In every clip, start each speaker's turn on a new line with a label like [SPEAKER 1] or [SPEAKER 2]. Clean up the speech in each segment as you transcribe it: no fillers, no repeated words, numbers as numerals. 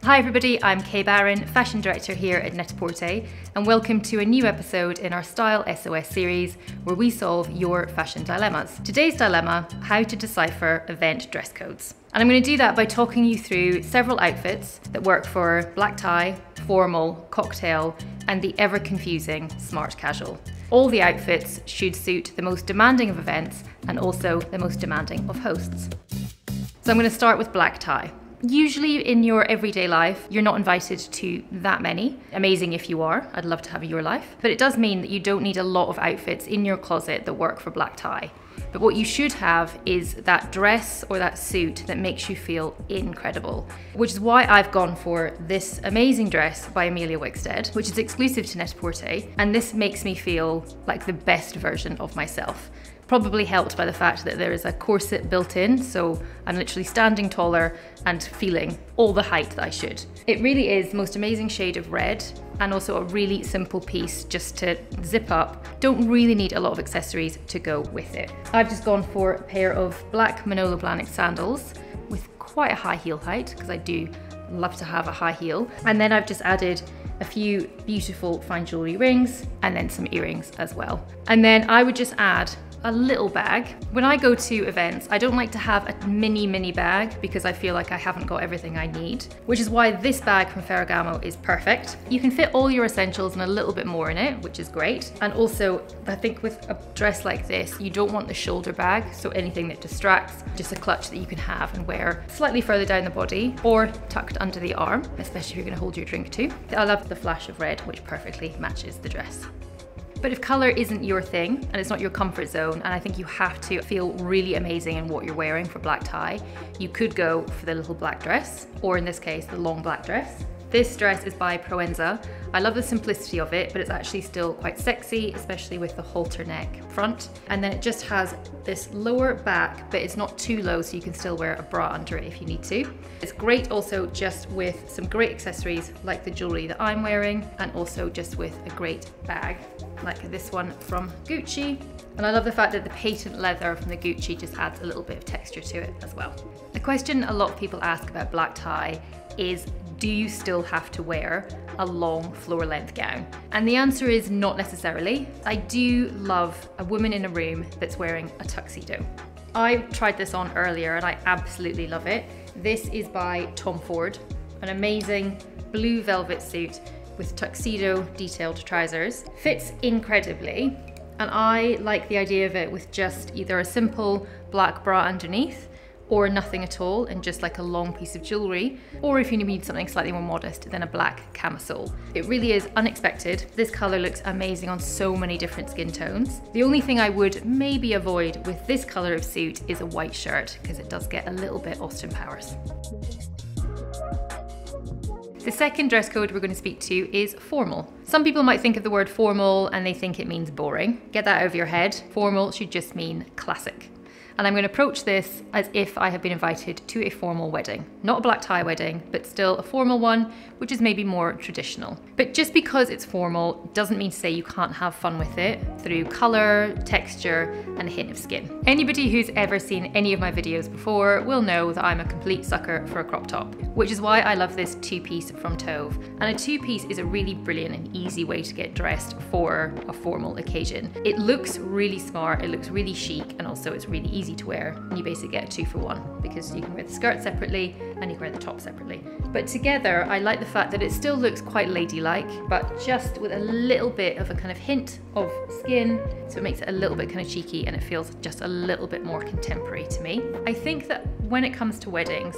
[SPEAKER 1] Hi everybody, I'm Kaye Barron, Fashion Director here at Net-a-Porter, and welcome to a new episode in our Style SOS series where we solve your fashion dilemmas. Today's dilemma, how to decipher event dress codes. And I'm going to do that by talking you through several outfits that work for black tie, formal, cocktail, and the ever confusing smart casual. All the outfits should suit the most demanding of events and also the most demanding of hosts. So I'm going to start with black tie. Usually in your everyday life, you're not invited to that many. Amazing if you are, I'd love to have your life. But it does mean that you don't need a lot of outfits in your closet that work for black tie. But what you should have is that dress or that suit that makes you feel incredible, which is why I've gone for this amazing dress by Emilia Wickstead, which is exclusive to Net-a-Porter, and this makes me feel like the best version of myself. Probably helped by the fact that there is a corset built in, so I'm literally standing taller and feeling all the height that I should. It really is the most amazing shade of red and also a really simple piece just to zip up. Don't really need a lot of accessories to go with it. I've just gone for a pair of black Manolo Blahnik sandals with quite a high heel height because I do love to have a high heel. And then I've just added a few beautiful fine jewelry rings and then some earrings as well. And then I would just add a little bag. When I go to events, I don't like to have a mini bag because I feel like I haven't got everything I need, which is why this bag from Ferragamo is perfect. You can fit all your essentials and a little bit more in it, which is great. And also, I think with a dress like this, you don't want the shoulder bag, so anything that distracts, just a clutch that you can have and wear slightly further down the body or tucked under the arm, especially if you're gonna hold your drink too. I love the flash of red, which perfectly matches the dress. But if color isn't your thing and it's not your comfort zone, and I think you have to feel really amazing in what you're wearing for black tie, you could go for the little black dress, or in this case, the long black dress. This dress is by Proenza. I love the simplicity of it, but it's actually still quite sexy, especially with the halter neck front. And then it just has this lower back, but it's not too low, so you can still wear a bra under it if you need to. It's great also just with some great accessories like the jewelry that I'm wearing, and also just with a great bag like this one from Gucci. And I love the fact that the patent leather from the Gucci just adds a little bit of texture to it as well. The question a lot of people ask about black tie is, do you still have to wear a long floor length gown? And the answer is not necessarily. I do love a woman in a room that's wearing a tuxedo. I tried this on earlier and I absolutely love it. This is by Tom Ford, an amazing blue velvet suit with tuxedo detailed trousers. Fits incredibly, and I like the idea of it with just either a simple black bra underneath or nothing at all and just like a long piece of jewelry, or if you need something slightly more modest, then a black camisole. It really is unexpected. This color looks amazing on so many different skin tones. The only thing I would maybe avoid with this color of suit is a white shirt because it does get a little bit Austin Powers. The second dress code we're going to speak to is formal. Some people might think of the word formal and they think it means boring. Get that out of your head. Formal should just mean classic. And I'm going to approach this as if I have been invited to a formal wedding. Not a black tie wedding, but still a formal one, which is maybe more traditional. But just because it's formal doesn't mean to say you can't have fun with it through color, texture, and a hint of skin. Anybody who's ever seen any of my videos before will know that I'm a complete sucker for a crop top, which is why I love this two-piece from TOVE. And a two-piece is a really brilliant and easy way to get dressed for a formal occasion. It looks really smart, it looks really chic, and also it's really easy to wear, and you basically get a 2-for-1 because you can wear the skirt separately and you can wear the top separately. But together, I like the fact that it still looks quite ladylike, but just with a little bit of a kind of hint of skin, so it makes it a little bit kind of cheeky and it feels just a little bit more contemporary to me. I think that when it comes to weddings,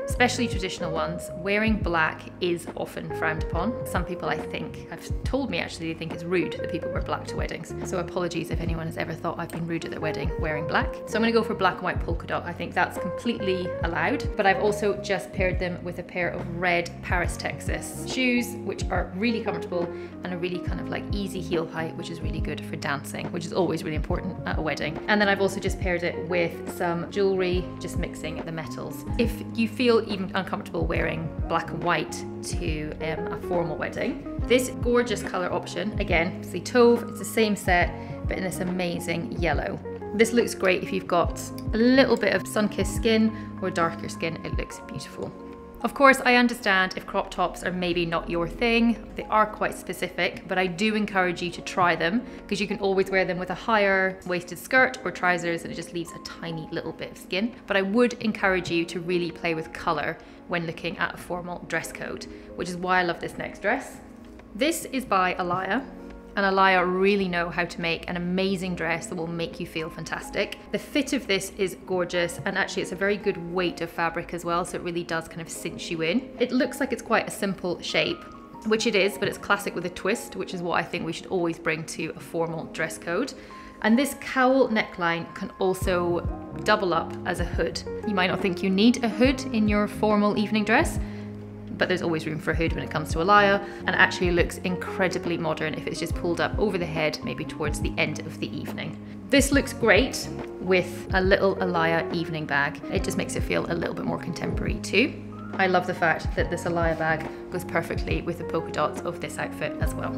[SPEAKER 1] especially traditional ones, wearing black is often frowned upon. Some people, I think, have told me actually they think it's rude that people wear black to weddings. So apologies if anyone has ever thought I've been rude at their wedding wearing black. So I'm gonna go for black and white polka dot. I think that's completely allowed, but I've also just paired them with a pair of red Paris, Texas shoes, which are really comfortable and a really kind of like easy heel height, which is really good for dancing, which is always really important at a wedding. And then I've also just paired it with some jewelry, just mixing the metals. If you feel even uncomfortable wearing black and white to a formal wedding, this gorgeous color option, again, it's the TOVE, it's the same set, but in this amazing yellow. This looks great if you've got a little bit of sun-kissed skin or darker skin, it looks beautiful. Of course, I understand if crop tops are maybe not your thing. They are quite specific, but I do encourage you to try them because you can always wear them with a higher waisted skirt or trousers and it just leaves a tiny little bit of skin. But I would encourage you to really play with color when looking at a formal dress code, which is why I love this next dress. This is by Alaya. And Alaya really know how to make an amazing dress that will make you feel fantastic. The fit of this is gorgeous, and actually it's a very good weight of fabric as well, so it really does kind of cinch you in. It looks like it's quite a simple shape, which it is, but it's classic with a twist, which is what I think we should always bring to a formal dress code. And this cowl neckline can also double up as a hood. You might not think you need a hood in your formal evening dress, but there's always room for a hood when it comes to Alaya, and it actually looks incredibly modern if it's just pulled up over the head, maybe towards the end of the evening. This looks great with a little Alaya evening bag. It just makes it feel a little bit more contemporary too. I love the fact that this Alaya bag goes perfectly with the polka dots of this outfit as well.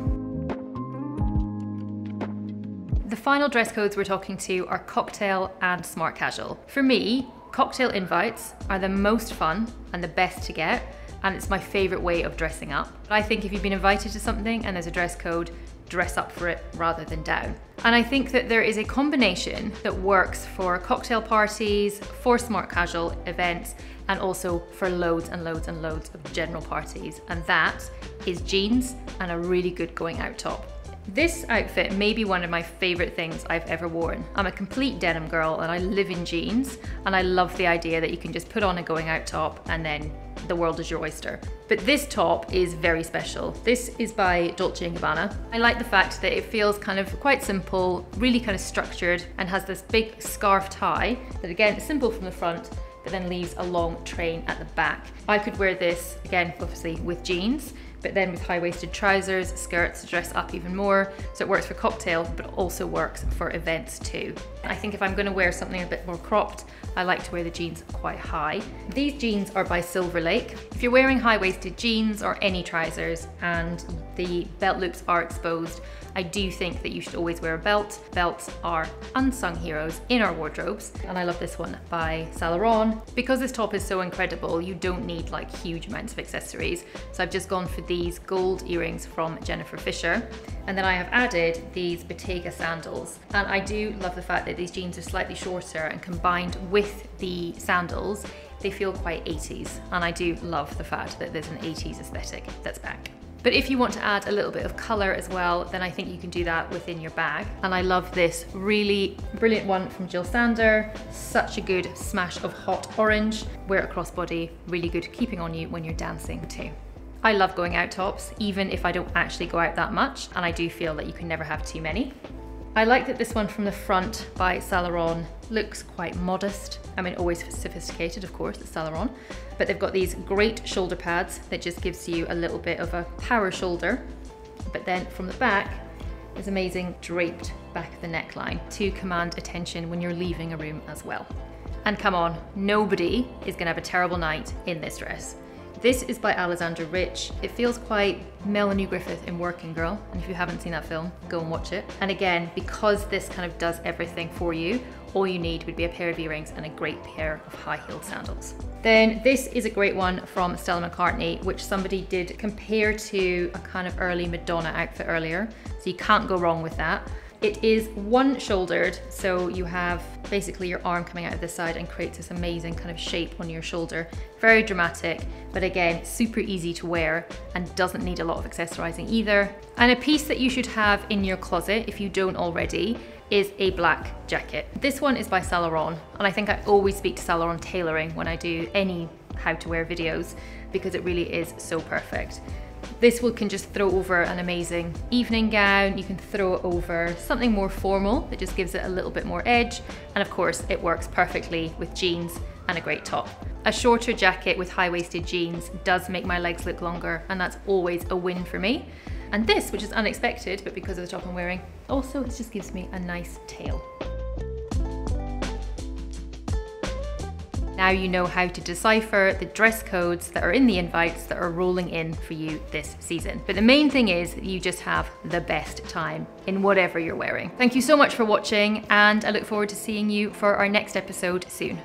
[SPEAKER 1] The final dress codes we're talking to are cocktail and smart casual. For me, cocktail invites are the most fun and the best to get, and it's my favorite way of dressing up. I think if you've been invited to something and there's a dress code, dress up for it rather than down. And I think that there is a combination that works for cocktail parties, for smart casual events, and also for loads and loads and loads of general parties. And that is jeans and a really good going out top. This outfit may be one of my favorite things I've ever worn. I'm a complete denim girl and I live in jeans, and I love the idea that you can just put on a going out top and then the world is your oyster. But this top is very special. This is by Dolce & Gabbana. I like the fact that it feels kind of quite simple, really kind of structured, and has this big scarf tie that again is simple from the front, but then leaves a long train at the back. I could wear this, again, obviously with jeans, but then with high-waisted trousers, skirts to dress up even more. So it works for cocktail, but also works for events too. I think if I'm gonna wear something a bit more cropped, I like to wear the jeans quite high. These jeans are by Silver Lake. If you're wearing high-waisted jeans or any trousers and the belt loops are exposed, I do think that you should always wear a belt. Belts are unsung heroes in our wardrobes. And I love this one by Saint Laurent. Because this top is so incredible, you don't need like huge amounts of accessories. So I've just gone for these gold earrings from Jennifer Fisher. And then I have added these Bottega sandals. And I do love the fact that these jeans are slightly shorter, and combined with the sandals, they feel quite 80s. And I do love the fact that there's an 80s aesthetic that's back. But if you want to add a little bit of color as well, then I think you can do that within your bag. And I love this really brilliant one from Jill Sander. Such a good smash of hot orange. Wear it crossbody, really good keeping on you when you're dancing too. I love going out tops, even if I don't actually go out that much. And I do feel that you can never have too many. I like that this one from the front by Saint Laurent looks quite modest. I mean, always sophisticated, of course, it's Saint Laurent. But they've got these great shoulder pads that just gives you a little bit of a power shoulder. But then from the back is amazing draped back of the neckline to command attention when you're leaving a room as well. And come on, nobody is gonna have a terrible night in this dress. This is by Alexandra Rich. It feels quite Melanie Griffith in Working Girl, and if you haven't seen that film, go and watch it. And again, because this kind of does everything for you, all you need would be a pair of earrings and a great pair of high-heeled sandals. Then this is a great one from Stella McCartney, which somebody did compare to a kind of early Madonna outfit earlier, so you can't go wrong with that. It is one-shouldered, so you have basically your arm coming out of this side and creates this amazing kind of shape on your shoulder. Very dramatic, but again, super easy to wear and doesn't need a lot of accessorizing either. And a piece that you should have in your closet, if you don't already, is a black jacket. This one is by Saint Laurent, and I think I always speak to Saint Laurent tailoring when I do any how to wear videos, because it really is so perfect. This one can just throw over an amazing evening gown. You can throw it over something more formal that just gives it a little bit more edge. And of course, it works perfectly with jeans and a great top. A shorter jacket with high-waisted jeans does make my legs look longer, and that's always a win for me. And this, which is unexpected, but because of the top I'm wearing, also it just gives me a nice tail. Now you know how to decipher the dress codes that are in the invites that are rolling in for you this season. But the main thing is that you just have the best time in whatever you're wearing. Thank you so much for watching, and I look forward to seeing you for our next episode soon.